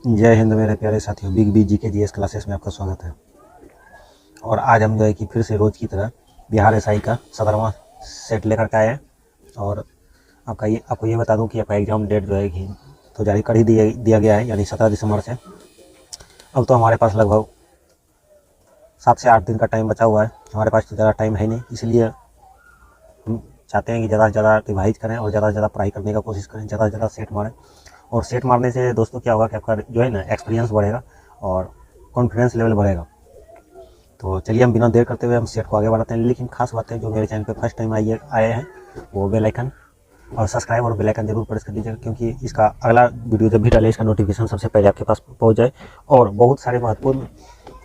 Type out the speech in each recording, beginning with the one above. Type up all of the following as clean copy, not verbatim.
जय हिंद मेरे प्यारे साथियों, बिग बी जी के जीएस क्लासेस में आपका स्वागत है। और आज हम जो है कि फिर से रोज़ की तरह बिहार एसआई का 17वां सेट लेकर के आए हैं। और आपको ये बता दूं कि आपका एग्ज़ाम डेट जो है कि तो जारी कर ही दिया गया है, यानी 17 दिसंबर से। अब तो हमारे पास लगभग 7 से 8 दिन का टाइम बचा हुआ है। हमारे पास तो ज़्यादा टाइम है नहीं, इसलिए हम चाहते हैं कि ज़्यादा से ज़्यादा रिवाइज करें और ज़्यादा से ज़्यादा पढ़ाई करने का कोशिश करें, ज़्यादा से ज़्यादा सेट मारें। और सेट मारने से दोस्तों क्या होगा कि आपका जो है ना एक्सपीरियंस बढ़ेगा और कॉन्फिडेंस लेवल बढ़ेगा। तो चलिए हम बिना देर करते हुए हम सेट को आगे बढ़ाते हैं। लेकिन खास बात है, जो मेरे चैनल पे फर्स्ट टाइम आए हैं वो बेल आइकन और सब्सक्राइब और बेल आइकन जरूर प्रेस कर दीजिएगा, क्योंकि इसका अगला वीडियो जब भी डाले इसका नोटिफिकेशन सबसे पहले आपके पास पहुंच जाए। और बहुत सारे महत्वपूर्ण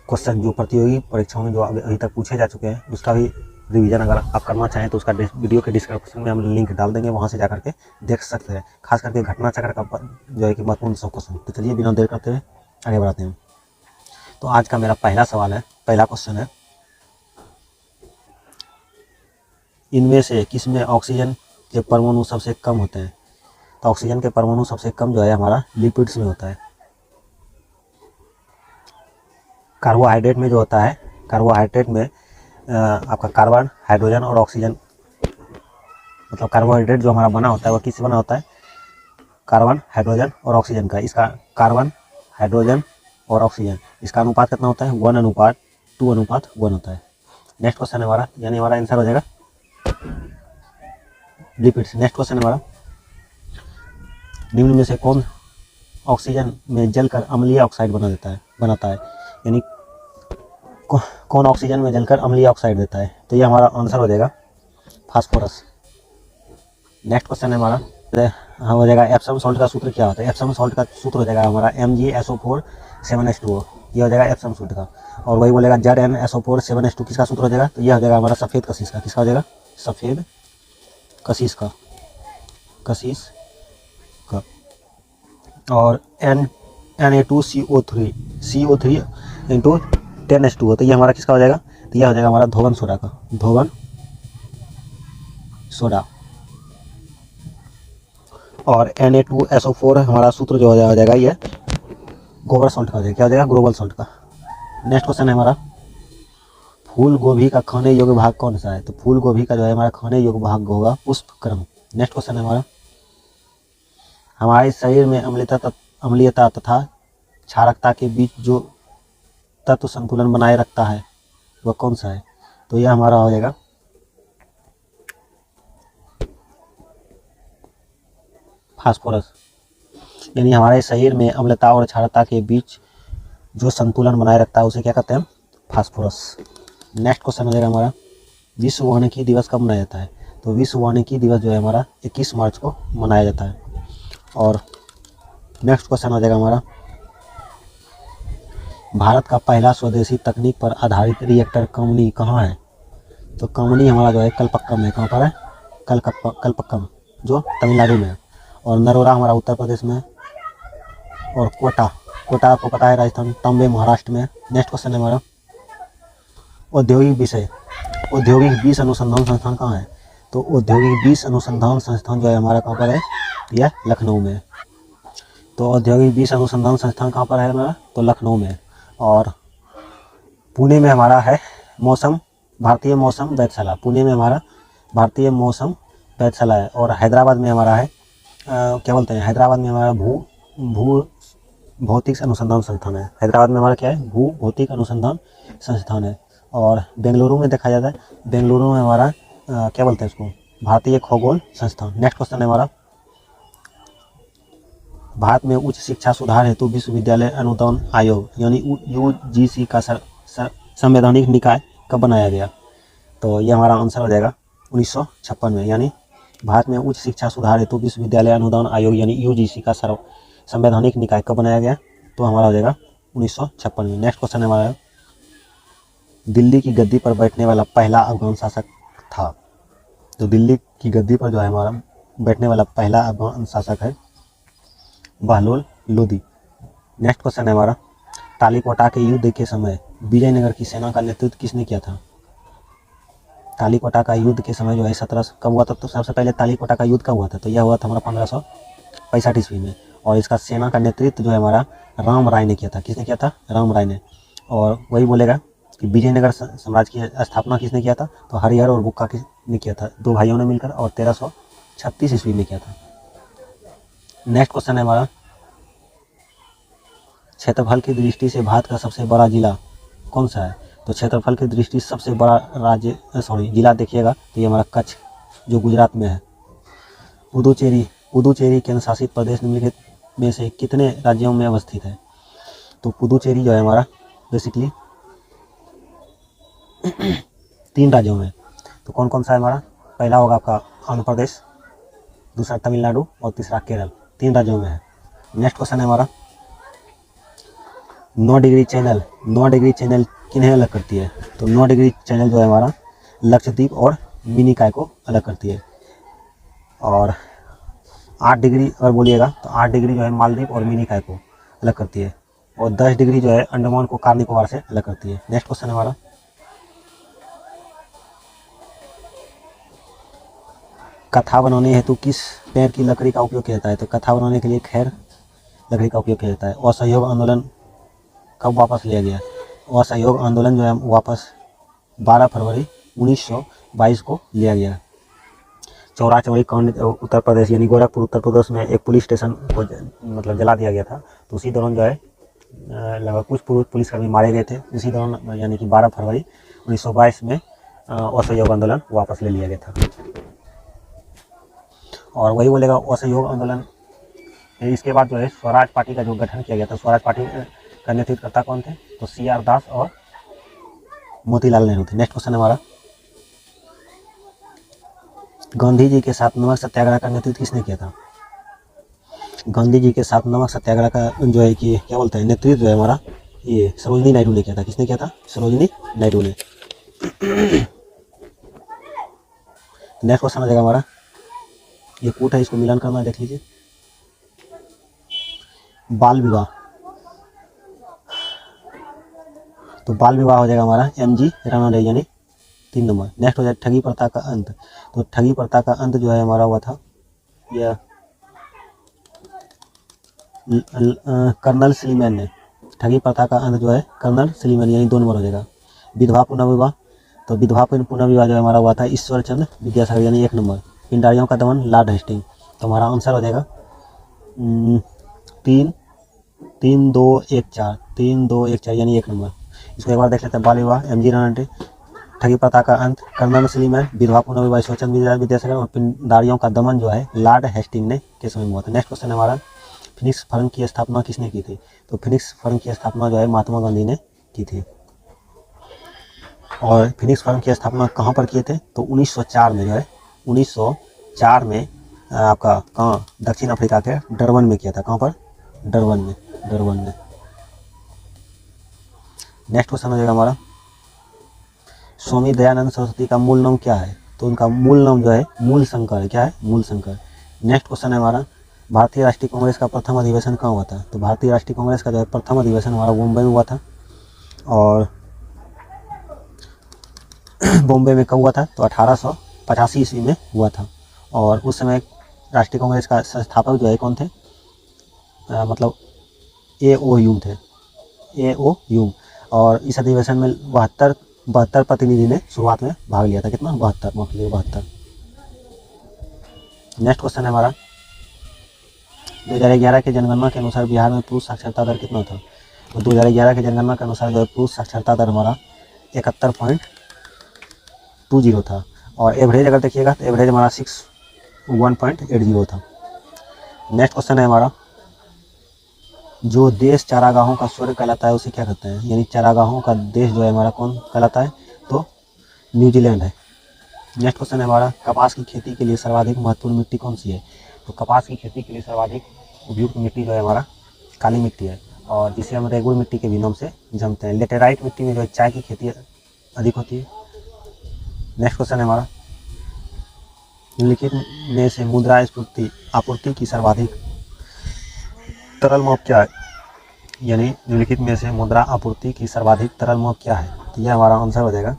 क्वेश्चन जो प्रतियोगी परीक्षाओं में जो अभी तक पूछे जा चुके हैं उसका भी रिवीजन अगर आप करना चाहें तो उसका वीडियो के डिस्क्रिप्शन में हम लिंक डाल देंगे, वहाँ से जा करके देख सकते हैं। खास करके घटना चक्र का जो है कि महत्वपूर्ण सब क्वेश्चन। तो चलिए बिना देर करते हुए आगे बढ़ाते हैं। तो आज का मेरा पहला सवाल है, पहला क्वेश्चन है, इनमें से किसमें ऑक्सीजन के परमाणु सबसे कम होते हैं? तो ऑक्सीजन के परमाणु सबसे कम जो है हमारा लिपिड्स में होता है। कार्बोहाइड्रेट में जो होता है, कार्बोहाइड्रेट में आपका कार्बन, हाइड्रोजन और ऑक्सीजन, मतलब कार्बोहाइड्रेट जो हमारा बना होता है वो किससे बना होता है? कार्बन, हाइड्रोजन और ऑक्सीजन का। इसका कार्बन, हाइड्रोजन और ऑक्सीजन, इसका अनुपात कितना होता है? 1:2:1 होता है। नेक्स्ट क्वेश्चन है हमारा, यानी हमारा आंसर हो जाएगा लिपिड्स। नेक्स्ट क्वेश्चन है हमारा, निम्न में से कौन ऑक्सीजन में जलकर अम्लीय ऑक्साइड बनाता है? यानी कौन ऑक्सीजन में जलकर अम्लीय ऑक्साइड देता है? तो ये हमारा आंसर हो जाएगा फास्फोरस। नेक्स्ट क्वेश्चन है हमारा, हो जाएगा एप्सम सॉल्ट का सूत्र क्या होता है? एप्सम सॉल्ट का सूत्र हो जाएगा हमारा MgSO4 7H2O, ये हो जाएगा एप्सम सॉल्ट का। और वही बोलेगा ZnSO4 7H2 किसका सूत्र हो जाएगा? तो यह हो जाएगा हमारा सफ़ेद कशिश का। किसका हो जाएगा? सफ़ेद कशिश का, और Na2CO3 इंटू 10H2O, तो ये हमारा किसका हो जाएगा? तो यह हो जाएगा हमारा धोवन सोडा का, धोवन सोडा। और Na2SO4 हमारा सूत्र जो हो जाएगा ये गोबर सॉल्ट का हो जाएगा। क्या हो जाएगा? ग्लोबल सॉल्ट का। नेक्स्ट क्वेश्चन है हमारा, फूल गोभी का खाने योग्य भाग कौन सा है? तो फूल गोभी का जो है हमारा खाने योग्य भाग होगा पुष्पक्रम। नेक्स्ट क्वेश्चन है हमारा, हमारे शरीर में अम्लीयता तथा क्षारकता के बीच जो तत्व संतुलन बनाए रखता है वह कौन सा है? तो यह हमारा हो जाएगा फास्फोरस। यानी हमारे शरीर में अम्लता और क्षारकता के बीच जो संतुलन बनाए रखता है उसे क्या कहते हैं? फास्फोरस। नेक्स्ट क्वेश्चन हो जाएगा हमारा, विश्व वानिकी दिवस कब मनाया जाता है? तो विश्व वानिकी दिवस जो है हमारा 21 मार्च को मनाया जाता है। और नेक्स्ट क्वेश्चन हो जाएगा हमारा, भारत का पहला स्वदेशी तकनीक पर आधारित रिएक्टर कंपनी कहाँ है? तो कंपनी हमारा जो है कलपक्कम है। कहाँ पर है? कलपक्कम, जो तमिलनाडु में है। और नरोरा हमारा उत्तर प्रदेश में है। और कोटा आपको पता है राजस्थान, टॉम्बे महाराष्ट्र में। नेक्स्ट क्वेश्चन है हमारा, औद्योगिक विष अनुसंधान संस्थान कहाँ है? तो औद्योगिक विष अनुसंधान संस्थान जो है हमारा कहाँ पर है? यह लखनऊ में है। तो औद्योगिक विष अनुसंधान संस्थान कहाँ पर है हमारा? तो लखनऊ में। और पुणे में हमारा है भारतीय मौसम वेधशाला। पुणे में हमारा भारतीय मौसम वेधशाला है। और हैदराबाद में हमारा है क्या बोलते हैं, हैदराबाद में हमारा भू भौतिक अनुसंधान संस्थान है। हैदराबाद में हमारा क्या है? भू भौतिक अनुसंधान संस्थान है। और बेंगलुरु में देखा जाता है, बेंगलुरु में हमारा क्या बोलते हैं इसको, भारतीय खगोल संस्थान। नेक्स्ट क्वेश्चन है हमारा, भारत में उच्च शिक्षा सुधार हेतु विश्वविद्यालय अनुदान आयोग यानी UGC का संवैधानिक निकाय कब बनाया गया? तो ये हमारा आंसर हो जाएगा 1956 में। यानी भारत में उच्च शिक्षा सुधार हेतु विश्वविद्यालय अनुदान आयोग यानी UGC का संवैधानिक निकाय कब बनाया गया? तो हमारा हो जाएगा 1956 में। नेक्स्ट क्वेश्चन है हमारा, दिल्ली की गद्दी पर बैठने वाला पहला अफगान शासक था? तो दिल्ली की गद्दी पर जो है हमारा बैठने वाला पहला अफगान शासक है बहलोल लोदी। नेक्स्ट क्वेश्चन है हमारा, तालीकोटा के युद्ध के समय विजयनगर की सेना का नेतृत्व किसने किया था? तालीकोटा का युद्ध के समय जो है कब हुआ था? तो सबसे पहले तालीकोटा का युद्ध कब हुआ था? तो यह हुआ था हमारा 1565 ईस्वी में। और इसका सेना का नेतृत्व जो है हमारा राम राय ने किया था। किसने किया था? राम राय ने। और वही बोलेगा कि विजयनगर साम्राज्य की स्थापना किसने किया था? तो हरिहर और बुक्का ने किया था, 2 भाइयों ने मिलकर, और 1336 ईस्वी में किया था। नेक्स्ट क्वेश्चन है हमारा, क्षेत्रफल की दृष्टि से भारत का सबसे बड़ा जिला कौन सा है? तो क्षेत्रफल की दृष्टि से सबसे बड़ा जिला देखिएगा तो ये हमारा कच्छ, जो गुजरात में है। पुदुचेरी केंद्र शासित प्रदेश निम्नलिखित में से कितने राज्यों में अवस्थित है? तो पुदुचेरी जो है हमारा बेसिकली 3 राज्यों में। तो कौन कौन सा है हमारा? पहला होगा आपका आंध्र प्रदेश, दूसरा तमिलनाडु और तीसरा केरल। 3 राज्यों में है। नेक्स्ट क्वेश्चन है हमारा, 9 डिग्री चैनल किन्हें अलग करती है? तो 9 डिग्री चैनल जो है हमारा लक्षद्वीप और मिनिकॉय को अलग करती है। और 8 डिग्री अगर बोलिएगा तो 8 डिग्री जो है मालदीव और मिनिकॉय को अलग करती है। और 10 डिग्री जो है अंडमान को कार निकोबार से अलग करती है। नेक्स्ट क्वेश्चन है हमारा, कथा बनाने हेतु किस पेड़ की लकड़ी का उपयोग किया जाता है? तो कथा बनाने के लिए खैर लकड़ी का उपयोग किया जाता है। असहयोग आंदोलन कब वापस लिया गया? असहयोग आंदोलन जो है वापस 12 फरवरी 1922 को लिया गया। चौरा चौरी कांड उत्तर प्रदेश यानी गोरखपुर उत्तर प्रदेश में एक पुलिस स्टेशन को मतलब जला दिया गया था। तो उसी दौरान जो है लगभग कुछ पुलिसकर्मी मारे गए थे। उसी दौरान यानी कि 12 फरवरी 1922 में असहयोग आंदोलन वापस ले लिया गया था। और वही बोलेगा असहयोग आंदोलन। इसके बाद जो है स्वराज पार्टी का जो गठन किया गया था, स्वराज पार्टी का नेतृत्वकर्ता कौन थे? तो CR दास और मोतीलाल नेहरू थे। नेक्स्ट क्वेश्चन हमारा, गांधी जी के साथ नमक सत्याग्रह का नेतृत्व किसने किया था? गांधी जी के साथ नमक सत्याग्रह का जो है कि क्या बोलते हैं नेतृत्व जो है हमारा ये सरोजिनी नायडू ने किया था। किसने किया था? सरोजिनी नायडू ने। नेक्स्ट क्वेश्चन आ जाएगा हमारा, ये कूट है, इसको मिलान करना देख लीजिए। बाल विवाह, तो बाल विवाह हो जाएगा हमारा MG रामन, यानी 3 नंबर। नेक्स्ट हो जाए ठगी प्रथा का अंत। तो ठगी प्रथा का अंत जो है हमारा हुआ था यह कर्नल सलीमैन ने। ठगी प्रथा का अंत जो है कर्नल सलीमैन, यानी 2 नंबर हो जाएगा। विधवा पुनर्विवाह, तो विधवा पुनर्विवाह जो हमारा हुआ था ईश्वर चंद्र विद्यासागर, यानी 1 नंबर। पिंडारियों का दमन लॉर्ड हेस्टिंग। तो हमारा आंसर हो जाएगा 3 2 1 4 यानी 1 नंबर। इसको एक बार देख लेते हैं। बाल विवाह MG रानडे, ठगी प्रथा का अंत कर्नल सलीमैन, विधवा पुनर्विवाह ईश्वर चंद्र विद्यासागर, और पिंडारियों का दमन जो है लॉर्ड हेस्टिंग ने के समय में हुआ था। नेक्स्ट क्वेश्चन हमारा, फिनिक्स फर्म की स्थापना किसने की थी? तो फिनिक्स फर्म की स्थापना जो है महात्मा गांधी ने की थी। और फिनिक्स फर्म की स्थापना कहाँ पर किए थे? तो 1904 में जो है 1904 में आपका कहाँ दक्षिण अफ्रीका के डरबन में किया था। कहाँ पर? डरबन में। नेक्स्ट क्वेश्चन हो जाएगा हमारा, स्वामी दयानंद सरस्वती का मूल नाम क्या है? तो उनका मूल नाम जो है मूलशंकर है। क्या है? मूलशंकर। नेक्स्ट क्वेश्चन है हमारा, भारतीय राष्ट्रीय कांग्रेस का प्रथम अधिवेशन कहाँ हुआ था? तो भारतीय राष्ट्रीय कांग्रेस का जो है प्रथम अधिवेशन हमारा बॉम्बे में हुआ था। और बॉम्बे में कब हुआ था? तो 1885 ईस्वी में हुआ था। और उस समय राष्ट्रीय कांग्रेस का संस्थापक जो है कौन थे? मतलब A.O. ह्यूम थे। A.O. ह्यूम। और इस अधिवेशन में 72 प्रतिनिधि ने शुरुआत में भाग लिया था। कितना? 72। नेक्स्ट क्वेश्चन है हमारा, 2011 के जनगणना के अनुसार बिहार में पुरुष साक्षरता दर कितना था? तो 2011 के जनगणना के अनुसार जो है पुरुष साक्षरता दर हमारा 71.20 था। और एवरेज अगर देखिएगा तो एवरेज हमारा 61.80 था। नेक्स्ट क्वेश्चन है हमारा, जो देश चारागाहों का स्वर्ग कहलाता है उसे क्या कहते हैं? यानी चारागाहों का देश जो है हमारा कौन कहलाता है? तो न्यूजीलैंड है। नेक्स्ट क्वेश्चन है हमारा, कपास की खेती के लिए सर्वाधिक महत्वपूर्ण मिट्टी कौन सी है? तो कपास की खेती के लिए सर्वाधिक उपयुक्त मिट्टी जो है हमारा काली मिट्टी है, और जिसे हम रेगुर मिट्टी के भी नाम से जानते हैं। लेटेराइट मिट्टी में जो है चाय की खेती अधिक होती है। नेक्स्ट क्वेश्चन है हमारा, निम्नलिखित में से मुद्रा आपूर्ति की सर्वाधिक तरल माप क्या है? यानी निम्नलिखित में से मुद्रा आपूर्ति की सर्वाधिक तरल माप क्या है? तो यह हमारा आंसर हो जाएगा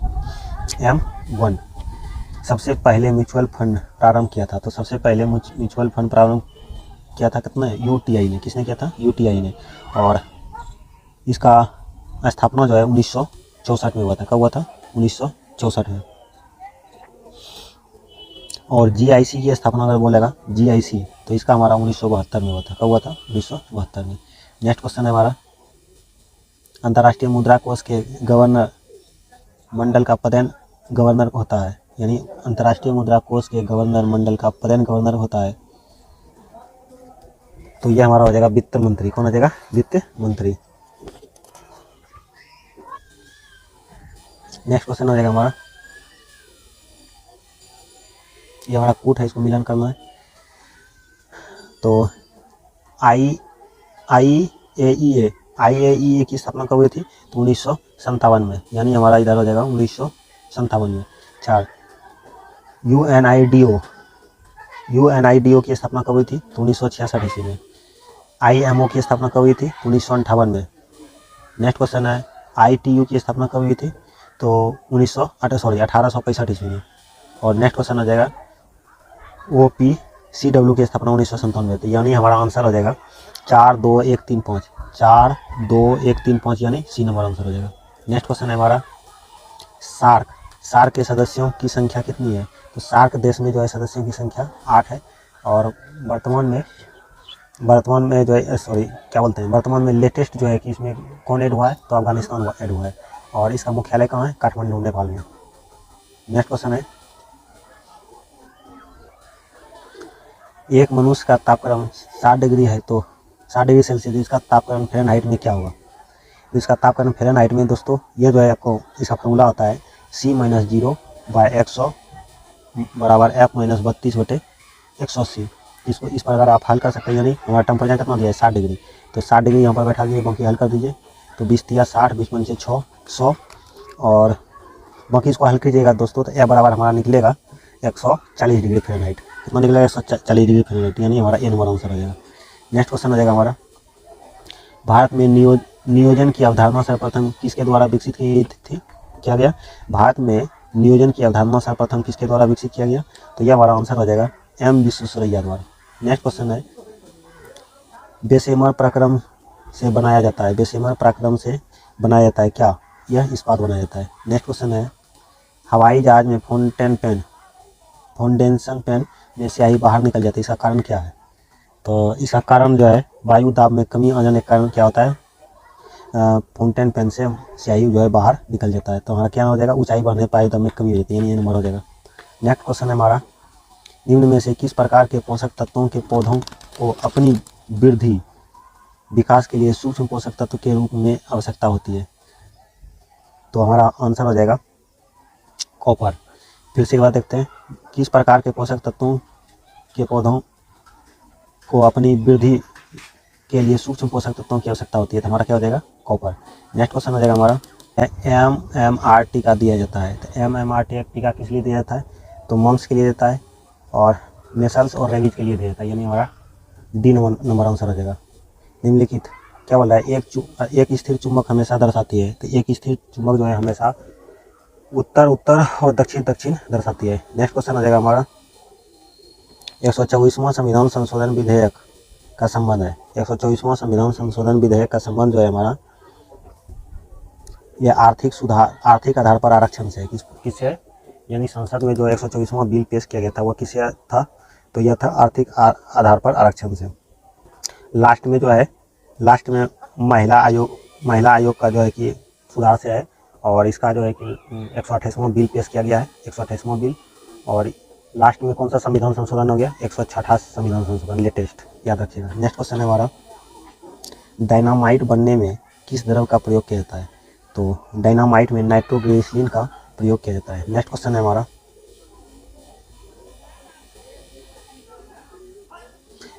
M1। सबसे पहले म्यूचुअल फंड प्रारंभ किया था। तो सबसे पहले म्यूचुअल फंड प्रारंभ किया था कितने, यूटीआई ने, किसने किया था, यूटीआई ने। और इसका स्थापना जो है 1964 में हुआ था। कब हुआ था, 1964 में। और जीआईसी की स्थापना अगर बोलेगा जीआईसी, तो इसका हमारा 1972 में हुआ था। कब हुआ था, 1972 में। नेक्स्ट क्वेश्चन है हमारा, अंतर्राष्ट्रीय मुद्रा कोष के गवर्नर मंडल का पदेन गवर्नर होता है, यानी अंतर्राष्ट्रीय मुद्रा कोष के गवर्नर मंडल का पदेन गवर्नर होता है, तो यह हमारा हो जाएगा वित्त मंत्री। कौन हो जाएगा, वित्त मंत्री। नेक्स्ट क्वेश्चन हो जाएगा हमारा, ये हमारा कूट है, इसको मिलान करना है। तो आईएईए की स्थापना कब हुई थी, तो 1957 में, यानी हमारा इधर हो जाएगा 1957 में। 4, यूएनआईडीओ की स्थापना कब हुई थी, तो 1966 ईस्वी में। आईएमओ की स्थापना कब हुई थी, 1958 में। नेक्स्ट क्वेश्चन है, आईटीयू की स्थापना कब हुई थी, तो 1865 ईस्वी में। और नेक्स्ट क्वेश्चन हो जाएगा, ओपीसीडब्ल्यू की स्थापना 1957 में थी, यानी हमारा आंसर हो जाएगा 4, 2, 1, 3, 5, 4, 2, 1, 3, 5, यानी सी नंबर आंसर हो जाएगा। नेक्स्ट क्वेश्चन है हमारा, सार्क के सदस्यों की संख्या कितनी है, तो सार्क देश में जो है सदस्यों की संख्या 8 है। और वर्तमान में जो है वर्तमान में लेटेस्ट जो है कि इसमें कौन ऐड हुआ है, तो अफगानिस्तान ऐड हुआ है। और इसका मुख्यालय कहाँ है, काठमांडू, नेपाल में। नेक्स्ट क्वेश्चन है, एक मनुष्य का तापक्रम 60 डिग्री है, तो 60 डिग्री सेल्सियस, इसका तापक्रम फ़ारेनहाइट में क्या होगा, तो इसका तापक्रम फ़ारेनहाइट में दोस्तों ये जो है आपको इसका फॉर्मूला होता है C-0/100 बराबर F-32/180। इसको इस पर अगर आप हल कर सकते हैं, यानी हमारा टेम्परेचर कितना दिया है 60 डिग्री, तो 60 डिग्री यहाँ पर बैठा दीजिए, बाकी हल कर दीजिए। तो 20 × 60, 20 × 6, 100, और बाकी इसको हल कीजिएगा दोस्तों, तो यह बराबर हमारा निकलेगा 140 डिग्री फ़ारेनहाइट। कितना निकलेगा, 140 डिग्री फ़ारेनहाइट, यानी हमारा ए नंबर आंसर हो जाएगा। नेक्स्ट क्वेश्चन हो जाएगा हमारा, भारत में नियोजन की अवधारणा सर्वप्रथम किसके द्वारा विकसित किया गया, भारत में नियोजन की अवधारणा सर्वप्रथम किसके द्वारा विकसित किया गया, तो यह हमारा आंसर हो जाएगा एम विश्वेश्वरैया द्वारा। नेक्स्ट क्वेश्चन है, बेशेमर प्रक्रम से बनाया जाता है, बेशेमर प्रक्रम से बनाया जाता है क्या, यह इस्पात बनाया जाता है। नेक्स्ट क्वेश्चन है, हवाई जहाज में फाउंडेशन पेन में स्याही बाहर निकल जाती है, इसका कारण क्या है, तो इसका कारण जो है वायु दाब में कमी आ जाने के कारण क्या होता है, फाउंटेन पेन से स्याही जो है बाहर निकल जाता है। तो हमारा क्या हो जाएगा, ऊंचाई बढ़ने पर वायु दाब में कमी हो जाती है, यानी ये नंबर हो जाएगा। नेक्स्ट क्वेश्चन है हमारा, निम्न में से किस प्रकार के पोषक तत्वों के पौधों को अपनी वृद्धि विकास के लिए सूक्ष्म पोषक तत्व के रूप में आवश्यकता होती है, तो हमारा आंसर हो जाएगा कॉपर। फिर से एक बार देखते हैं, किस प्रकार के पोषक तत्वों के पौधों को अपनी वृद्धि के लिए सूक्ष्म पोषक तत्वों की आवश्यकता होती है, तो हमारा क्या हो जाएगा, कॉपर। नेक्स्ट क्वेश्चन हो जाएगा हमारा, MMR टीका दिया जाता है, तो MMR टीका किस लिए दिया जाता है, तो मम्स के लिए देता है, और मेसल्स और रेबीज के लिए दिया जाता है, यानी हमारा डी नंबर आंसर हो जाएगा। निम्नलिखित क्या बोला है, एक स्थिर चुंबक हमेशा दर्शाती है, तो एक स्थिर चुंबक जो है हमेशा उत्तर उत्तर और दक्षिण दक्षिण दर्शाती है। नेक्स्ट क्वेश्चन हो जाएगा हमारा, 124वां संविधान संशोधन विधेयक का संबंध है, 124वां संविधान संशोधन विधेयक का संबंध जो है हमारा, यह आर्थिक आधार पर आरक्षण से, किससे, यानी संसद में जो 124वां बिल पेश किया गया था वो किससे था, तो यह था आर्थिक आधार पर आरक्षण से। लास्ट में महिला आयोग का जो है कि सुधार से है, और इसका जो है कि 128वां बिल पेश किया गया है, 128वां बिल। और लास्ट में कौन सा संविधान संशोधन हो गया, 166 संविधान संशोधन लेटेस्ट, याद रखिएगा। नेक्स्ट क्वेश्चन है हमारा, डायनामाइट बनने में किस द्रव का प्रयोग किया जाता है, तो डायनामाइट में नाइट्रोग्लिसरीन का प्रयोग किया जाता है। नेक्स्ट क्वेश्चन है हमारा,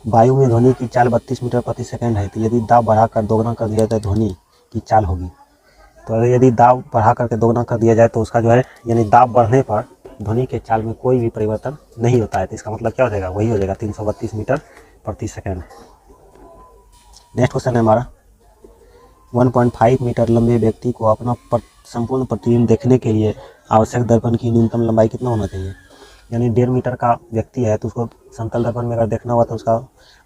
वायु में ध्वनि की चाल 32 मीटर प्रति सेकंड है, तो यदि दाब बढ़ाकर दोगुना कर दिया जाए ध्वनि की चाल होगी, तो अगर यदि दाब बढ़ा करके दोगुना कर दिया जाए तो उसका जो है, यानी दाब बढ़ने पर ध्वनि के चाल में कोई भी परिवर्तन नहीं होता है, तो इसका मतलब क्या हो जाएगा, वही हो जाएगा 332 मीटर प्रति सेकंड। नेक्स्ट क्वेश्चन है हमारा, 1.5 मीटर लंबे व्यक्ति को अपना संपूर्ण प्रतिबिंब देखने के लिए आवश्यक दर्पण की न्यूनतम लंबाई कितना होना चाहिए, यानी 1.5 मीटर का व्यक्ति है तो उसको समतल दर्पण में अगर देखना हुआ तो उसका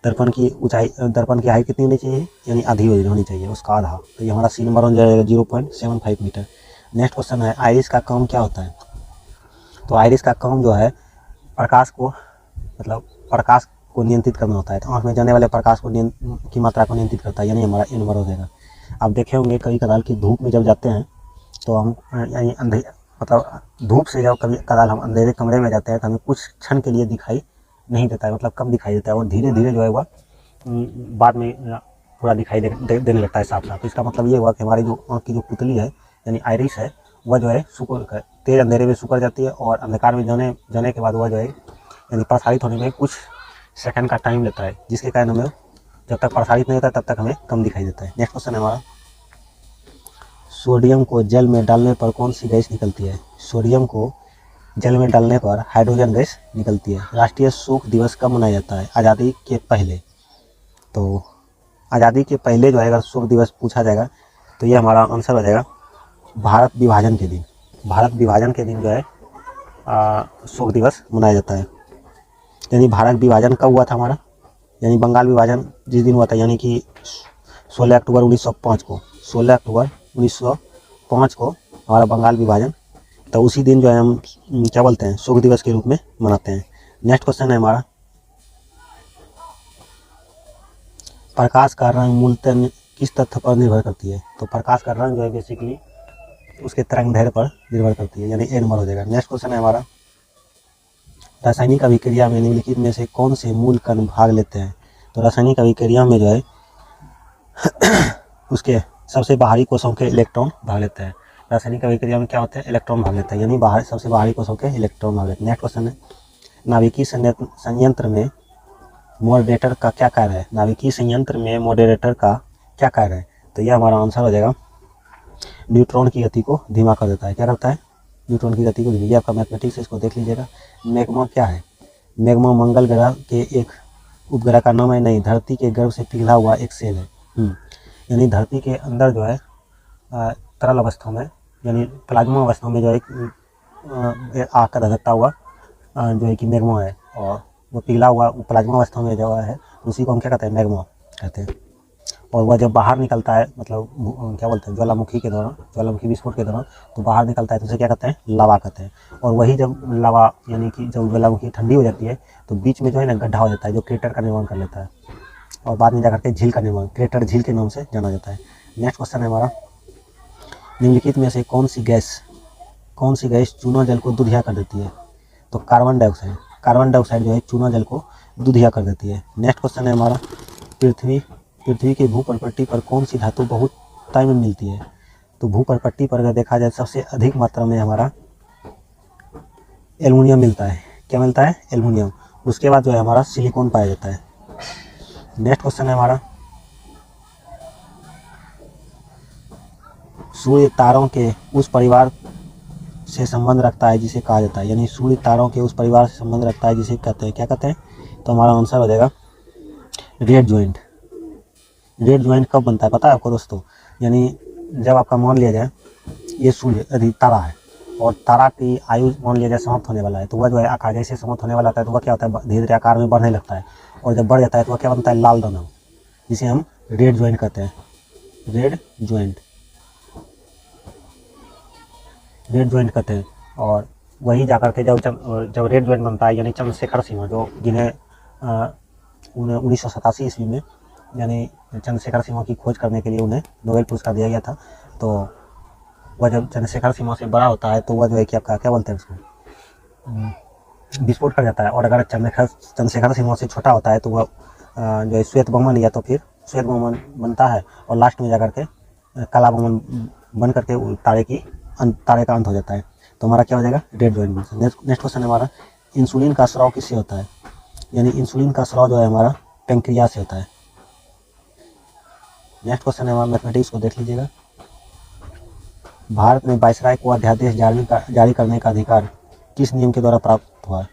दर्पण की ऊंचाई, दर्पण की हाइट कितनी होनी चाहिए, यानी आधी होनी चाहिए, उसका आधा। तो ये हमारा सी नंबर हो जाएगा 0.75 मीटर। नेक्स्ट क्वेश्चन है आइरिस का काम क्या होता है। तो आइरिस का काम जो है प्रकाश को, मतलब प्रकाश को नियंत्रित करना होता है। तो आँख में जाने वाले प्रकाश को की मात्रा को नियंत्रित करता है, यानी हमारा ए नंबर हो जाएगा। आप देखे होंगे कभी कदाल की धूप में जब जाते हैं तो हम यानी अंधेरे, मतलब धूप से जब कभी कदाल हम अंधेरे कमरे में जाते हैं तो हमें कुछ क्षण के लिए दिखाई नहीं देता है, मतलब कम दिखाई देता है, और धीरे धीरे जो है वह बाद में पूरा दिखाई देने लगता है साफ साफ। तो इसका मतलब ये हुआ कि हमारी जो आँख की जो पुतली है यानी आइरिस है वह जो है सिकुड़, तेज अंधेरे में सिकुड़ जाती है, और अंधकार में जाने के बाद वह जो है यानी प्रसारित होने में कुछ सेकंड का टाइम लेता है, जिसके कारण हमें जब तक प्रसारित नहीं होता तब तक हमें कम दिखाई देता है। नेक्स्ट क्वेश्चन है हमारा सोडियम को जल में डालने पर कौन सी गैस निकलती है। सोडियम को जल में डालने पर हाइड्रोजन गैस निकलती है। राष्ट्रीय शोक दिवस कब मनाया जाता है। आज़ादी के पहले। तो आज़ादी के पहले जो है अगर शोक दिवस पूछा जाएगा तो ये हमारा आंसर हो जाएगा भारत विभाजन के दिन। भारत विभाजन के दिन जो है शोक दिवस मनाया जाता है। यानी भारत विभाजन कब हुआ था हमारा, यानी बंगाल विभाजन जिस दिन हुआ था, यानी कि 16 अक्टूबर 1905 को, 16 अक्टूबर 1905 को हमारा बंगाल विभाजन, तो उसी दिन जो है हम क्या बोलते हैं शोक दिवस के रूप में मनाते हैं। नेक्स्ट क्वेश्चन है हमारा प्रकाश का रंग मूलतः किस तथ्य पर निर्भर करती है। तो प्रकाश का रंग जो है बेसिकली उसके तरंगदैर्घ्य पर निर्भर करती है, यानी ए नंबर हो जाएगा। नेक्स्ट क्वेश्चन है हमारा रासायनिक अभिक्रिया में निम्नलिखित में से कौन से मूल कण भाग लेते हैं। तो रासायनिक अभिक्रिया में जो है उसके सबसे बाहरी कोषों के इलेक्ट्रॉन भाग लेते हैं। रासायनिक अभिक्रिया में क्या होता है, इलेक्ट्रॉन भाग लेते हैं, यानी बाहर सबसे बाहरी कोषों के इलेक्ट्रॉन भाग लेते हैं। नेक्स्ट क्वेश्चन है नाभिकीय संयंत्र में मॉडरेटर का क्या कार्य है। नाभिकीय संयंत्र में मॉडरेटर का क्या कार्य है। तो यह हमारा आंसर हो जाएगा न्यूट्रॉन की गति को धीमा कर देता है। क्या करता है, न्यूट्रॉन की गति को धीमा। आपका मैथमेटिक्स इसको देख लीजिएगा। मैग्मा क्या है, मैग्मा मंगल ग्रह के एक उपग्रह का नाम है, नहीं, धरती के गर्भ से पिघला हुआ एक सेल है। यानी धरती के अंदर जो है तरल अवस्था में, यानी प्लाज्मा अवस्था में जो एक आग का धधकता हुआ जो है कि मैग्मा है, और वो पिघला हुआ प्लाज्मा अवस्था में जो है उसी को हम क्या कहते हैं, मैग्मा कहते हैं। और वह जब बाहर निकलता है, मतलब क्या बोलते हैं, ज्वालामुखी के दौरान, ज्वालामुखी विस्फोट के दौरान तो बाहर निकलता है तो उसे क्या कहते हैं, लावा कहते हैं। और वही जब लावा यानी कि जब ज्वालामुखी ठंडी हो जाती है तो बीच में जो है ना गड्ढा हो जाता है, जो क्रेटर का निर्माण कर लेता है, और बाद में जाकर के झील का निर्माण, क्रेटर झील के नाम से जाना जाता है। नेक्स्ट क्वेश्चन है हमारा निम्नलिखित में से कौन सी गैस चूना जल को दूधिया कर देती है। तो कार्बन डाइऑक्साइड। कार्बन डाइऑक्साइड जो है चूना जल को दूधिया कर देती है। नेक्स्ट क्वेश्चन है हमारा पृथ्वी के भूपर्पट्टी पर कौन सी धातु बहुत टाइम में मिलती है। तो भूपर्पट्टी पर अगर देखा जाए सबसे अधिक मात्रा में हमारा एल्युमिनियम मिलता है। क्या मिलता है, एल्युमिनियम। उसके बाद जो है हमारा सिलिकॉन पाया जाता है। नेक्स्ट क्वेश्चन है हमारा सूर्य तारों के उस परिवार से संबंध रखता है जिसे कहा जाता है, यानी सूर्य तारों के उस परिवार से संबंध रखता है जिसे कहते हैं, क्या कहते हैं। तो हमारा आंसर हो जाएगा रेड ज्वाइंट। रेड ज्वाइंट कब बनता है पता है आपको दोस्तों, यानी जब आपका मान लिया जाए ये सूर्य यदि तारा है और तारा की आयु मान लिया जाए समाप्त होने वाला है, तो वह जो है आकार जैसे समाप्त होने वाला होता है तो वह क्या होता है, धीरे धीरे आकार में बढ़ने लगता है, और जब बढ़ जाता है तो वह क्या बनता है, लाल दाना, जिसे हम रेड ज्वाइंट कहते हैं। रेड ज्वाइंट कहते हैं। और वही जाकर के जब रेड ज्वाइंट बनता है, यानी चंद्रशेखर सिन्हा, जो जिन्हें 1987 ईस्वी में यानी चंद्रशेखर सिन्हा की खोज करने के लिए उन्हें नोबेल पुरस्कार दिया गया था। तो वह जब चंद्रशेखर सिन्हा से बड़ा होता है तो वह जो है कि आपका क्या बोलते हैं उसको, विस्फोट कर जाता है। और अगर चंद्रशेखर सिन्हा से छोटा होता है तो वह जो है श्वेत बमन, या तो फिर श्वेत बमन बनता है, और लास्ट में जाकर के काला बमन बन करके तारे का अंत हो जाता है। तो हमारा क्या हो जाएगा, रेड ज्वाइंट। नेक्स्ट क्वेश्चन है हमारा इंसुलिन का स्राव किससे होता है। यानी इंसुलिन का स्राव जो है हमारा पैंक्रियास से होता है। नेक्स्ट क्वेश्चन है हमारा मैथमेटिक्स को देख लीजिएगा। भारत में वायसराय को अध्यादेश जारी करने का अधिकार किस नियम के द्वारा प्राप्त हुआ है।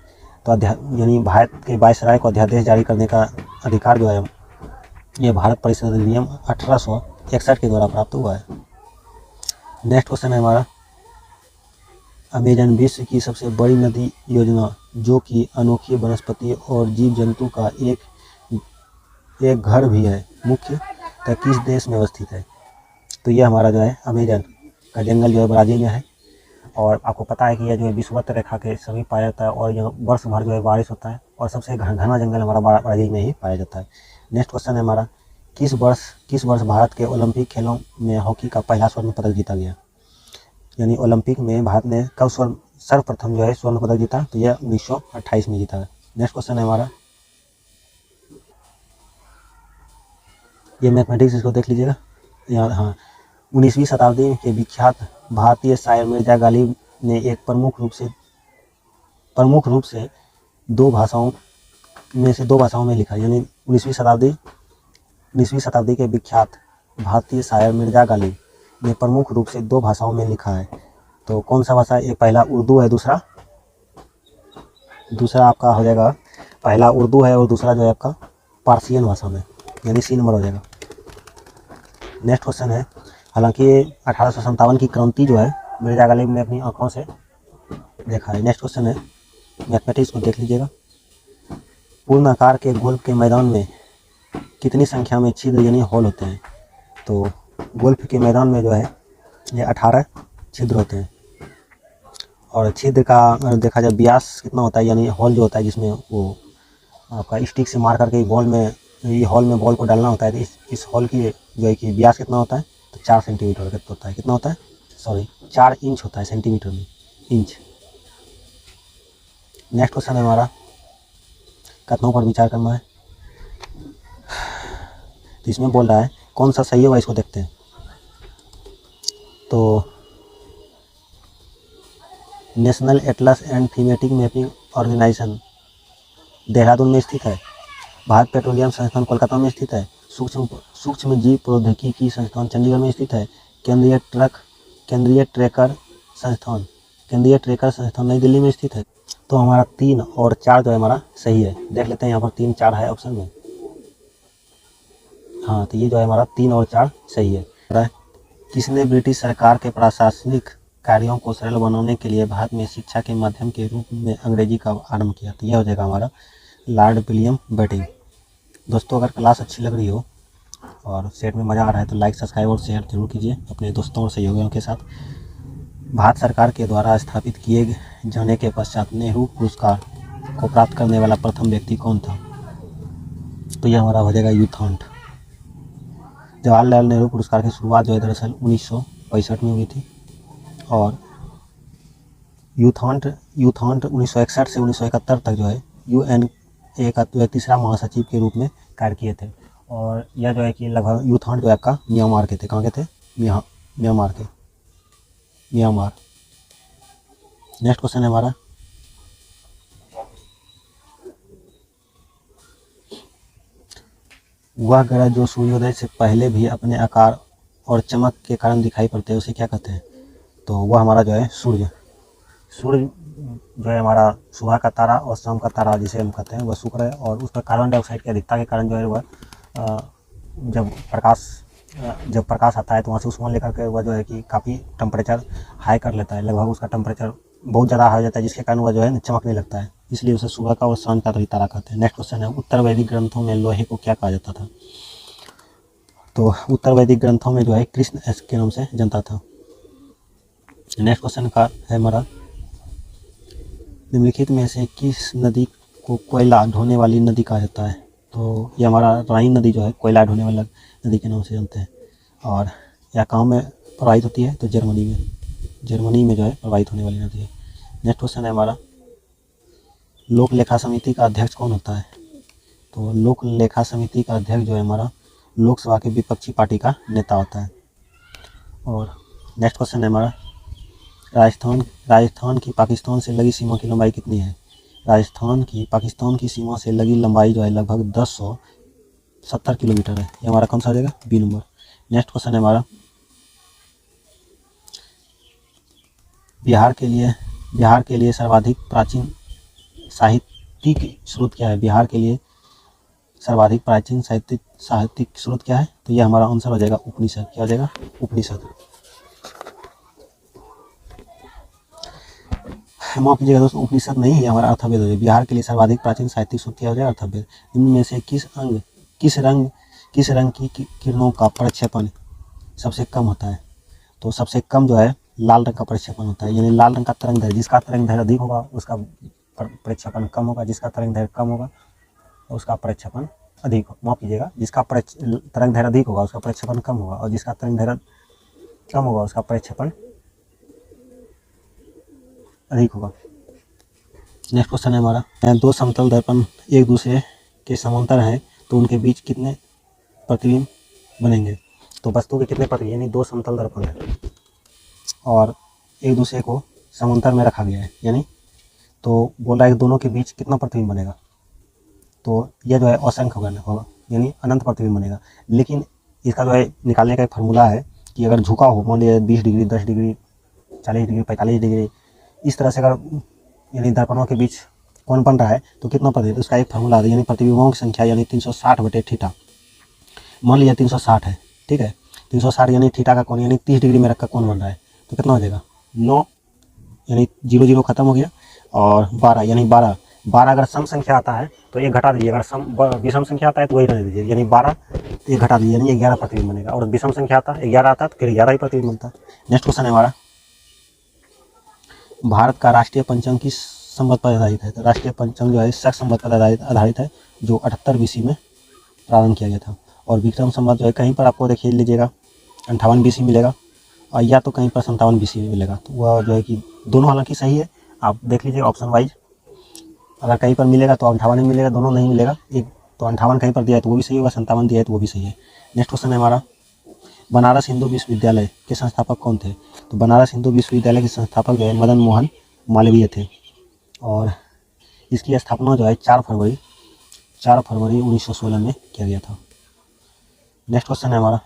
तो यानी भारत के वायसराय को अध्यादेश जारी करने का अधिकार जो है ये भारत परिषद अधिनियम 1861 के द्वारा प्राप्त हुआ है। नेक्स्ट क्वेश्चन है हमारा अमेजन विश्व की सबसे बड़ी नदी योजना जो कि अनोखी वनस्पति और जीव जंतु का एक घर भी है, मुख्यतः किस देश में अवस्थित है? तो ये हमारा जो है अमेजन का जंगल जो है ब्राज़ील में है। और आपको पता है कि यह जो है विषुवत रेखा के समीप पाया जाता है और यहाँ वर्ष भर जो है बारिश होता है और सबसे घना जंगल हमारा ब्राज़ील में ही पाया जाता है। नेक्स्ट क्वेश्चन है हमारा, किस वर्ष भारत के ओलंपिक खेलों में हॉकी का पहला स्वर्ण पदक जीता गया? यानी ओलंपिक में भारत ने कब सर्वप्रथम जो है स्वर्ण पदक जीता? तो यह 1928 में जीता है। नेक्स्ट क्वेश्चन है हमारा, ये मैथमेटिक्स, इसको देख लीजिएगा यहाँ। हाँ, 19वीं शताब्दी के विख्यात भारतीय शायर मिर्जा गालिब ने एक प्रमुख रूप से दो भाषाओं में लिखा। यानी 19वीं शताब्दी के विख्यात भारतीय शायर मिर्जा गालिब ने प्रमुख रूप से 2 भाषाओं में लिखा है। तो कौन सा भाषा? एक पहला उर्दू है, दूसरा आपका हो जाएगा, पहला उर्दू है और दूसरा जो है आपका पारसियन भाषा में, यानी सी नंबर हो जाएगा। नेक्स्ट क्वेश्चन है, हालांकि 1857 की क्रांति जो है मिर्जा गालिब ने अपनी आंखों से देखा है। नेक्स्ट क्वेश्चन है, मैथमेटिक्स को देख लीजिएगा, पूर्ण आकार के गोल्फ के मैदान में कितनी संख्या में छिद्र यानी होल होते हैं? तो गोल्फ के मैदान में जो है ये 18 छिद्र होते हैं। और छिद्र का अगर देखा जाए व्यास कितना होता है, यानी होल जो होता है जिसमें वो आपका स्टिक से मार करके बॉल में, ये हॉल में बॉल को डालना होता है, तो इस हॉल की जो है कि व्यास कितना होता है? तो 4 सेंटीमीटर होता है। कितना होता है? 4 इंच होता है, सेंटीमीटर में इंच। नेक्स्ट क्वेश्चन है हमारा, कथनों पर विचार करना है। तो इसमें बोल रहा है कौन सा सही होगा, इसको देखते हैं। तो National Atlas and Thematic Mapping Organisation Dehradun में स्थित है। भारत पेट्रोलियम संस्थान कोलकाता में स्थित है। सूक्ष्म जीव प्रौद्योगिकी संस्थान चंडीगढ़ में स्थित है। केंद्रीय ट्रेकर संस्थान नई दिल्ली में स्थित है। तो हमारा 3 और 4 जो है हमारा सही है। देख लेते हैं यहाँ पर 3 4 है ऑप्शन में। हाँ, तो ये जो है हमारा 3 और 4 सही है। किसने ब्रिटिश सरकार के प्रशासनिक कार्यों को सरल बनाने के लिए भारत में शिक्षा के माध्यम के रूप में अंग्रेजी का आरंभ किया? तो यह हो जाएगा हमारा लॉर्ड विलियम बेंटिंक। दोस्तों, अगर क्लास अच्छी लग रही हो और सेट में मज़ा आ रहा है तो लाइक, सब्सक्राइब और शेयर जरूर कीजिए अपने दोस्तों और सहयोगियों के साथ। भारत सरकार के द्वारा स्थापित किए जाने के पश्चात नेहरू पुरस्कार को प्राप्त करने वाला प्रथम व्यक्ति कौन था? तो यह हमारा हो जाएगा यूथॉन्ट। जवाहरलाल नेहरू पुरस्कार की शुरुआत जो है दरअसल 1965 में हुई थी और यूथॉन्ट 1961 से 1971 तक जो है UN का तीसरा महासचिव के रूप में कार्य किए थे। और यह जो है कि लगभग यूथॉन्ट जो है आपका म्यांमार के थे। कहाँ के थे? म्यांमार। नेक्स्ट क्वेश्चन है हमारा, वह ग्रह जो सूर्योदय से पहले भी अपने आकार और चमक के कारण दिखाई पड़ते हैं उसे क्या कहते हैं? तो वह हमारा जो है सूर्य जो है हमारा सुबह का तारा और शाम का तारा जिसे हम कहते हैं वह शुक्र है। और उस पर कार्बन डाइऑक्साइड की अधिकता के कारण जो है वह जब प्रकाश आता है तो वहाँ से उष्मा लेकर के वह जो है कि काफ़ी टेम्परेचर हाई कर लेता है। लगभग उसका टेम्परेचर बहुत ज़्यादा हो जाता है जिसके कारण वह जो है चमकने लगता है, इसलिए उसे सुबह का और शाम का तारा कहते हैं। नेक्स्ट क्वेश्चन है, उत्तर वैदिक ग्रंथों में लोहे को क्या कहा जाता था? तो उत्तर वैदिक ग्रंथों में जो है कृष्ण के नाम से जानता था। नेक्स्ट क्वेश्चन का है हमारा, निम्नलिखित में से किस नदी को कोयला ढोने वाली नदी कहा जाता है? तो ये हमारा राइन नदी जो है कोयला ढोने वाला नदी के नाम से जानते हैं। और यह कहाँ में प्रवाहित होती है? तो जर्मनी में जो है प्रवाहित होने वाली नदी है। नेक्स्ट क्वेश्चन है हमारा, लोक लेखा समिति का अध्यक्ष कौन होता है? तो लोक लेखा समिति का अध्यक्ष जो है हमारा लोकसभा के विपक्षी पार्टी का नेता होता है। और नेक्स्ट क्वेश्चन है हमारा, राजस्थान की पाकिस्तान से लगी सीमा की लंबाई कितनी है? राजस्थान की पाकिस्तान की सीमा से लगी लंबाई जो है लगभग 1070 किलोमीटर है। ये हमारा कौन सा आ जाएगा? B number. नेक्स्ट क्वेश्चन है हमारा, बिहार के लिए सर्वाधिक प्राचीन साहित्यिक स्रोत क्या है? बिहार के लिए सर्वाधिक प्राचीन साहित्यिक स्रोत क्या है? तो ये हमारा आंसर हो जाएगा उपनिषद। क्या हो जाएगा? उपनिषद। माफ कीजिएगा दोस्तों, उपनिषद नहीं है हमारा, अर्थवेद है। बिहार के लिए सर्वाधिक प्राचीन साहित्यिक सूत्र हो जाए अर्थवेद। निम्न में से किस रंग की किरणों का प्रक्षेपण सबसे कम होता है? तो सबसे कम जो है लाल रंग का प्रक्षेपण होता है, यानी लाल रंग का तरंग दैर्घ्य, जिसका तरंग दैर्घ्य अधिक होगा उसका प्रक्षेपण कम होगा, जिसका तरंग दैर्घ्य कम होगा उसका प्रक्षेपण अधिक, माफ कीजिएगा, जिसका तरंग दैर्घ्य अधिक होगा उसका प्रक्षेपण कम होगा, और जिसका तरंग दैर्घ्य कम होगा उसका प्रक्षेपण अधिक होगा। नेक्स्ट क्वेश्चन है हमारा, दो समतल दर्पण एक दूसरे के समांतर हैं तो उनके बीच कितने प्रतिबिंब बनेंगे? तो वस्तु के कितने प्रतिबिंब, यानी दो समतल दर्पण है और एक दूसरे को समांतर में रखा गया है, यानी तो बोल रहा है कि दोनों के बीच कितना प्रतिबिंब बनेगा? तो यह जो है असंख्य होगा, यानी अनंत प्रतिबिंब बनेगा। लेकिन इसका जो है निकालने का एक फार्मूला है कि अगर झुका हो, मान लीजिए 20 डिग्री, 10 डिग्री, 40 डिग्री, 45 डिग्री, इस तरह से अगर यानी दर्पणों के बीच कोण बन रहा है तो कितना प्रतिबिंब, तो उसका एक फार्मूला है, यानी प्रतिबिंबों की संख्या यानी 360/थीटा। मान लीजिए 360 है, ठीक है, 360 यानी थीटा का कोण यानी 30 डिग्री में रखकर कोण बन रहा है, तो कितना हो जाएगा 9, यानी 0 0 खत्म हो गया, और 12 यानी 12 अगर सम संख्या आता है तो ये घटा दीजिए, अगर विषम संख्या आता है तो वही रहने दीजिए, यानी 12 ये घटा दीजिए, यानी 11 प्रतिबिंब बनेगा, और विषम संख्या आता है 11 आता है तो फिर 11 ही प्रतिबिंब बनता है। नेक्स्ट क्वेश्चन है हमारा, भारत का राष्ट्रीय पंचांग किस संवत पर आधारित है? तो राष्ट्रीय पंचांग जो है शक संवत पर आधारित है, जो 78 BC में प्रारंभ किया गया था। और विक्रम संवत जो है कहीं पर आपको देखिए लीजिएगा 58 BC मिलेगा, और या तो कहीं पर 57 BC में मिलेगा। तो वह जो है कि दोनों हालांकि सही है, आप देख लीजिए ऑप्शन वाइज, अगर कहीं पर मिलेगा तो 58 ही मिलेगा, दोनों नहीं मिलेगा, एक तो 58 कहीं पर दिया है तो वो भी सही होगा, 57 दिया है तो वो भी सही है। नेक्स्ट क्वेश्चन है हमारा, बनारस हिंदू विश्वविद्यालय के संस्थापक कौन थे? तो बनारस हिंदू विश्वविद्यालय के संस्थापक जो है मदन मोहन मालवीय थे, और इसकी स्थापना जो है 4 फरवरी 1916 में किया गया था। नेक्स्ट क्वेश्चन है हमारा,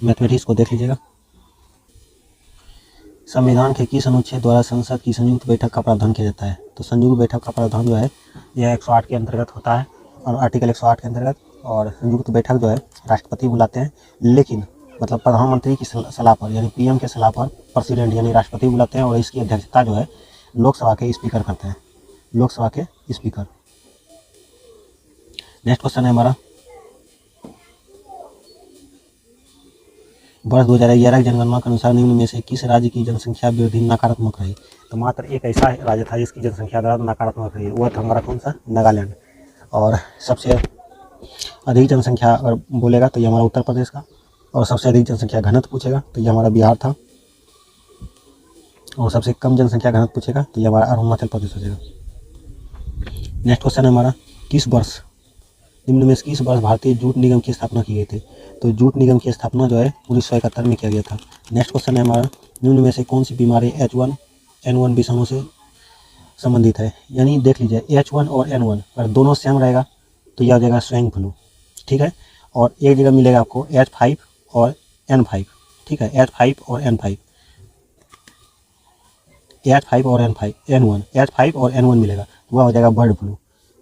मैथमेटिक्स को देख लीजिएगा, संविधान के किस अनुच्छेद द्वारा संसद की संयुक्त बैठक का प्रावधान किया जाता है? तो संयुक्त बैठक का प्रावधान जो है यह 108 के अंतर्गत होता है, और आर्टिकल 108 के अंतर्गत, और संयुक्त बैठक जो है राष्ट्रपति बुलाते हैं, लेकिन मतलब प्रधानमंत्री की सलाह पर, यानी पीएम के सलाह पर प्रेसिडेंट यानी राष्ट्रपति बुलाते हैं, और इसकी अध्यक्षता जो है लोकसभा के स्पीकर करते हैं, लोकसभा के स्पीकर। नेक्स्ट क्वेश्चन है हमारा, वर्ष 2011 की जनगणना के अनुसार निम्न में से किस राज्य की जनसंख्या वृद्धि नकारात्मक रही? तो मात्र एक ऐसा राज्य था जिसकी जनसंख्या दर नकारात्मक रही, वह था हमारा कौन सा, नागालैंड। और सबसे अधिक जनसंख्या अगर बोलेगा तो ये हमारा उत्तर प्रदेश का, और सबसे अधिक जनसंख्या घनत्व पूछेगा तो ये हमारा बिहार था, और सबसे कम जनसंख्या घनत्व पूछेगा तो ये हमारा अरुणाचल प्रदेश हो जाएगा। नेक्स्ट क्वेश्चन है हमारा, किस वर्ष निम्न में किस वर्ष भारतीय जूट निगम की स्थापना की गई थी? तो जूट निगम की स्थापना जो है 1971 में किया गया था। नेक्स्ट क्वेश्चन है हमारा, निम्न में से कौन सी बीमारी H1N1 विषाणु से संबंधित है? यानी देख लीजिए H1 और N1 अगर दोनों सेम रहेगा तो यह हो जाएगा स्वाइन फ्लू, ठीक है, और एक जगह मिलेगा आपको H5 और N5, ठीक है, H5 और N5, H5 और N1, H5 और N1 मिलेगा, वह हो जाएगा बर्ड फ्लू।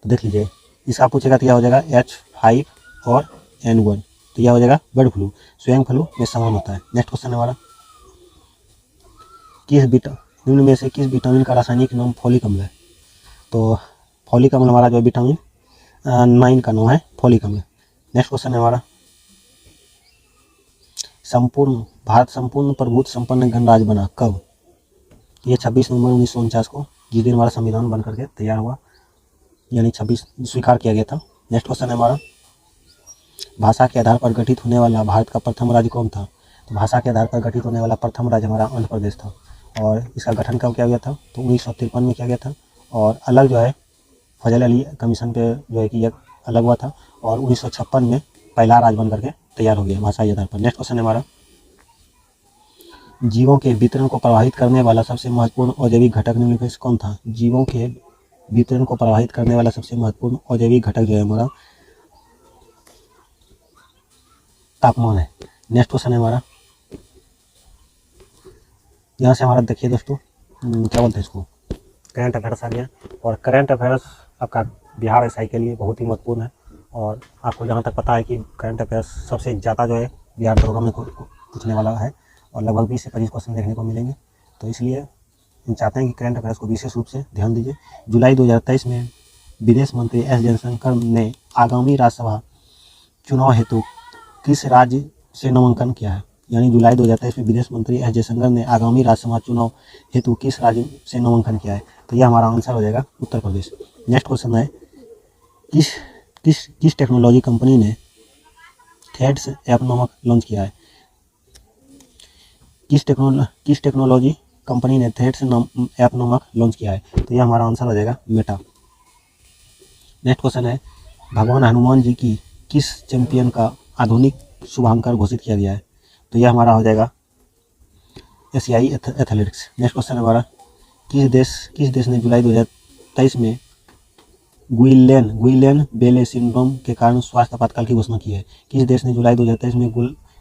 तो देख लीजिए इसका पूछेगा तो यह हो जाएगा H5 और N1, तो यह हो जाएगा बर्ड फ्लू, स्वाइन फ्लू में समान होता है। नेक्स्ट क्वेश्चन है हमारा, निम्न में से किस विटामिन का रासायनिक नाम फोलिक अम्ल है? तो फोलिक अम्ल हमारा जो है विटामिन 9 का नाम है फोलिक अम्ल। नेक्स्ट क्वेश्चन है हमारा, भारत संपूर्ण प्रभुत्व संपन्न गणराज्य बना कब? ये 26 नवंबर 1949 को, जिस दिन हमारा संविधान बन करके तैयार हुआ, यानी 26 स्वीकार किया गया था। नेक्स्ट क्वेश्चन है हमारा, भाषा के आधार पर गठित होने वाला भारत का प्रथम राज्य कौन था? तो भाषा के आधार पर गठित होने वाला प्रथम राज्य हमारा आंध्र प्रदेश था, और इसका गठन कब किया गया था? तो 1953 में किया गया था, और अलग जो है फजल अली कमीशन पे जो है कि यह अलग हुआ था, और 1956 में पहला राज्य बन करके तैयार हो गया भाषा के आधार पर। नेक्स्ट क्वेश्चन है हमारा, जीवों के वितरण को प्रभावित करने वाला सबसे महत्वपूर्ण अजैविक घटक निम्न में से कौन था? जीवों के वितरण को प्रभावित करने वाला सबसे महत्वपूर्ण अजैविक घटक जो है हमारा तापमान है। नेक्स्ट क्वेश्चन है हमारा, यहाँ से हमारा देखिए दोस्तों क्या बोलते हैं इसको, करंट अफेयर्स आ गया, और करंट अफेयर्स आपका बिहार एसआई के लिए बहुत ही महत्वपूर्ण है, और आपको जहाँ तक पता है कि करंट अफेयर्स सबसे ज़्यादा जो है बिहार दरोगा में पूछने वाला है, और लगभग 20 से 25 क्वेश्चन देखने को मिलेंगे, तो इसलिए चाहते हैं कि करंट अफेयर्स को विशेष रूप से ध्यान दीजिए। जुलाई 2023 में विदेश मंत्री एस जयशंकर ने आगामी राज्यसभा चुनाव हेतु किस राज्य से नामांकन किया है? यानी जुलाई 2023 में विदेश मंत्री एस जयशंकर ने आगामी राज्यसभा चुनाव हेतु किस राज्य से नामांकन किया है? तो यह हमारा आंसर हो जाएगा उत्तर प्रदेश। नेक्स्ट क्वेश्चन है, किस टेक्नोलॉजी कंपनी ने थ्रेड्स ऐप नामक लॉन्च किया है? किस टेक्नोलॉजी कंपनी ने थ्रेड्स ऐप नामक लॉन्च किया है? तो यह हमारा आंसर हो जाएगा मेटा। नेक्स्ट क्वेश्चन है, भगवान हनुमान जी की किस चैंपियन का आधुनिक शुभांकर घोषित किया गया है? तो यह हमारा हो जाएगा एशियाई एथलेटिक्स। नेक्स्ट क्वेश्चन है हमारा, किस देश ने जुलाई 2023 में गुइलेन बेले सिंड्रोम के कारण स्वास्थ्य आपातकाल की घोषणा की है? किस देश ने जुलाई 2023 में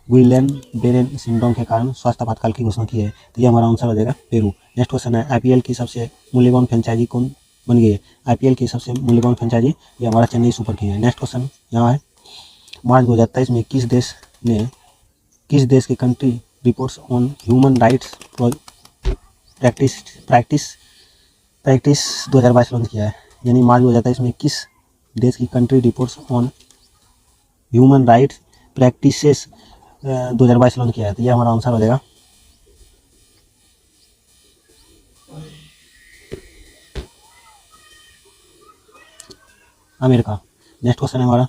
गुइलेन बेले सिंड्रोम के कारण स्वास्थ्य आपातकाल की घोषणा की है? तो यह हमारा आंसर हो जाएगा पेरू। नेक्स्ट क्वेश्चन है, आईपीएल की सबसे मूल्यवान फ्रेंचाइजी कौन बन गई है? आईपीएल की सबसे मूल्यवान फ्रेंचाइजी ये हमारा चेन्नई सुपर किंग है। नेक्स्ट क्वेश्चन यहाँ है, मार्च 2023 में किस देश की country reports on human rights practice 2022 launch किया है? यानी मार्च 2023 में किस देश की country reports on human rights practices 2022 launch किया है? तो यह हमारा आंसर हो जाएगा अमेरिका। नेक्स्ट क्वेश्चन है हमारा,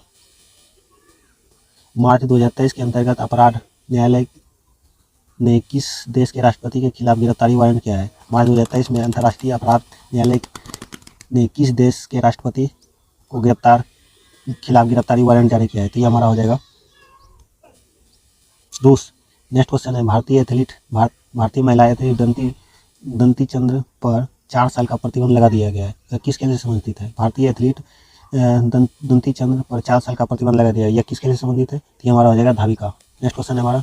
मार्च 2023 के अंतर्गत अपराध न्यायालय ने किस देश के राष्ट्रपति के खिलाफ गिरफ्तारी वारंट किया है? मार्च 2023 में अंतर्राष्ट्रीय अपराध न्यायालय ने किस देश के राष्ट्रपति को खिलाफ गिरफ्तारी वारंट जारी किया है? तो ये हमारा हो जाएगा रूस। नेक्स्ट क्वेश्चन है, भारतीय महिला एथलीट दंती चंद्र पर 4 साल का प्रतिबंध लगा दिया गया है। तो किसके लिए संबंधित है? भारतीय एथलीट दंती चंद्र पर 4 साल का प्रतिबंध लगा दिया है, यह किसके लिए संबंधित है? तो ये हमारा हो जाएगा धाविका। नेक्स्ट क्वेश्चन है हमारा,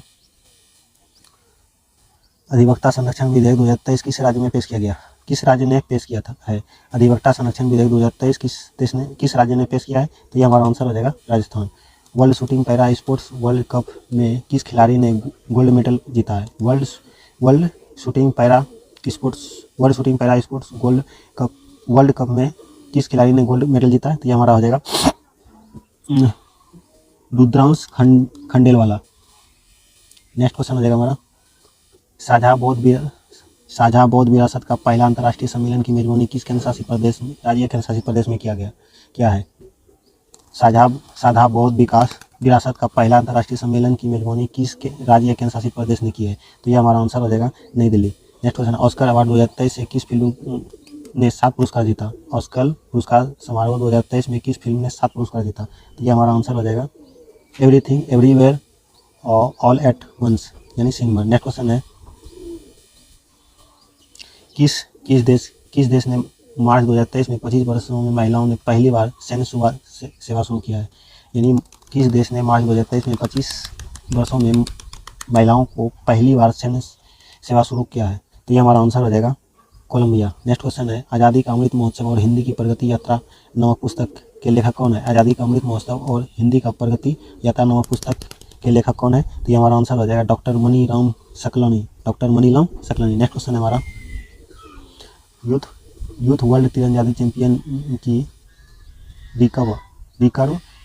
अधिवक्ता संरक्षण विधेयक 2023 किस राज्य में पेश किया गया? किस राज्य ने पेश किया था है? अधिवक्ता संरक्षण विधेयक 2023 किस राज्य ने पेश किया है? तो ये हमारा आंसर हो जाएगा Rajasthan. World shooting para sports world cup में किस खिलाड़ी ने गोल्ड मेडल जीता है? World shooting para sports world cup में किस खिलाड़ी ने गोल्ड मेडल जीता है? तो ये हमारा हो जाएगा रुद्रांश खंडेलवाला। नेक्स्ट क्वेश्चन हो जाएगा हमारा, साझा बौद्ध विरासत का पहला अंतर्राष्ट्रीय सम्मेलन की मेजबानी किस केंद्रशासित प्रदेश में क्या है? साझा बौद्ध विरासत का पहला अंतर्राष्ट्रीय सम्मेलन की मेजबानी किस राज्य या केंद्र शासित प्रदेश ने की है? तो यह हमारा आंसर हो जाएगा नई Delhi. Next question, Oscar award 2023 से किस फिल्म ने 7 पुरस्कार जीता? ऑस्कर पुरस्कार समारोह 2023 में किस फिल्म ने 7 पुरस्कार जीता? तो यह हमारा आंसर हो जाएगा Everything Everywhere All at Once यानी सिंगबर्ड। नेक्स्ट क्वेश्चन है, किस देश ने मार्च 2023 में 25 वर्षों में महिलाओं ने पहली बार सैन्य सेवा शुरू किया है? यानी किस देश ने मार्च 2023 में 25 वर्षों में महिलाओं को पहली बार सैन्य सेवा शुरू किया है? तो ये हमारा आंसर हो जाएगा कोलंबिया। नेक्स्ट क्वेश्चन है, आज़ादी का अमृत महोत्सव और हिंदी की प्रगति यात्रा नामक पुस्तक के लेखक कौन है? आज़ादी का अमृत महोत्सव और हिंदी का प्रगति यात्रा नामक पुस्तक के लेखक कौन है? तो ये हमारा आंसर हो जाएगा doctor Maniram Saklani. Next question है हमारा, यूथ वर्ल्ड तीरंदाजी चैंपियन की रिकर्व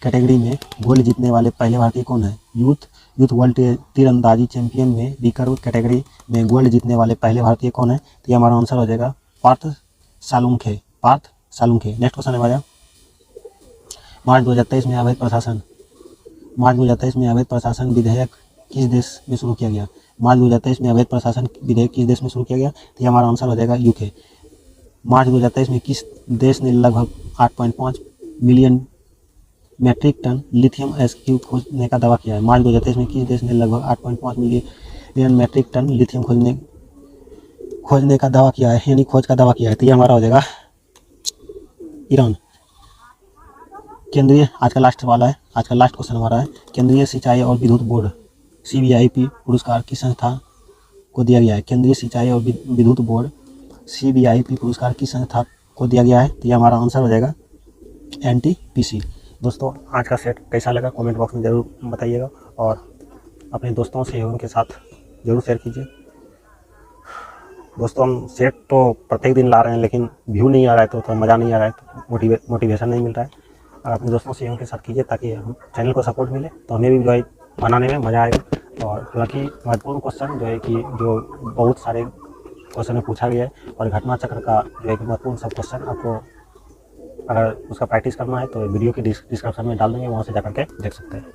कैटेगरी में गोल्ड जीतने वाले पहले भारतीय कौन है? यूथ वर्ल्ड तीरंदाजी चैंपियन में रिकर्व कैटेगरी में गोल्ड जीतने वाले पहले भारतीय कौन है? तो ये हमारा आंसर हो जाएगा पार्थ सालुंखे। नेक्स्ट क्वेश्चन है हमारा, मार्च 2023 में अवैध प्रशासन विधेयक किस देश में शुरू किया गया? मार्च 2023 में अवैध प्रशासन विधेयक किस देश में शुरू किया गया? तो ये हमारा आंसर हो जाएगा यूके। मार्च 2023 में किस देश ने लगभग 8.5 मिलियन मैट्रिक टन लिथियम एसक्यू खोजने का दावा किया है? मार्च 2023 में किस देश ने लगभग 8.5 मिलियन मैट्रिक टन लिथियम खोजने का दावा किया है, यानी खोज का दावा किया है? तो ये हमारा हो जाएगा ईरान। आज का लास्ट क्वेश्चन हमारा है, केंद्रीय सिंचाई और विद्युत बोर्ड CBIP पुरस्कार किस संस्था को दिया गया है? केंद्रीय सिंचाई और विद्युत बोर्ड CBIP पुरस्कार किस संस्था को दिया गया है? तो ये हमारा आंसर हो जाएगा NTPC। दोस्तों, आज का सेट कैसा लगा कमेंट बॉक्स में ज़रूर बताइएगा और अपने दोस्तों सहयोगियों के साथ ज़रूर शेयर कीजिए। दोस्तों हम सेट तो प्रत्येक दिन ला रहे हैं, लेकिन व्यू नहीं आ रहा है, तो मज़ा नहीं आ रहा है, तो मोटिवेशन नहीं मिल रहा है। और अपने दोस्तों से के साथ कीजिए ताकि हम चैनल को सपोर्ट मिले, तो हमें भी जो है बनाने में मज़ा आएगा। और बाकी महत्वपूर्ण क्वेश्चन जो है कि जो बहुत सारे क्वेश्चन में पूछा गया है, और घटना चक्र का जो है कि महत्वपूर्ण सब क्वेश्चन आपको अगर उसका प्रैक्टिस करना है तो वीडियो के डिस्क्रिप्शन में डाल देंगे, वहाँ से जा करके देख सकते हैं।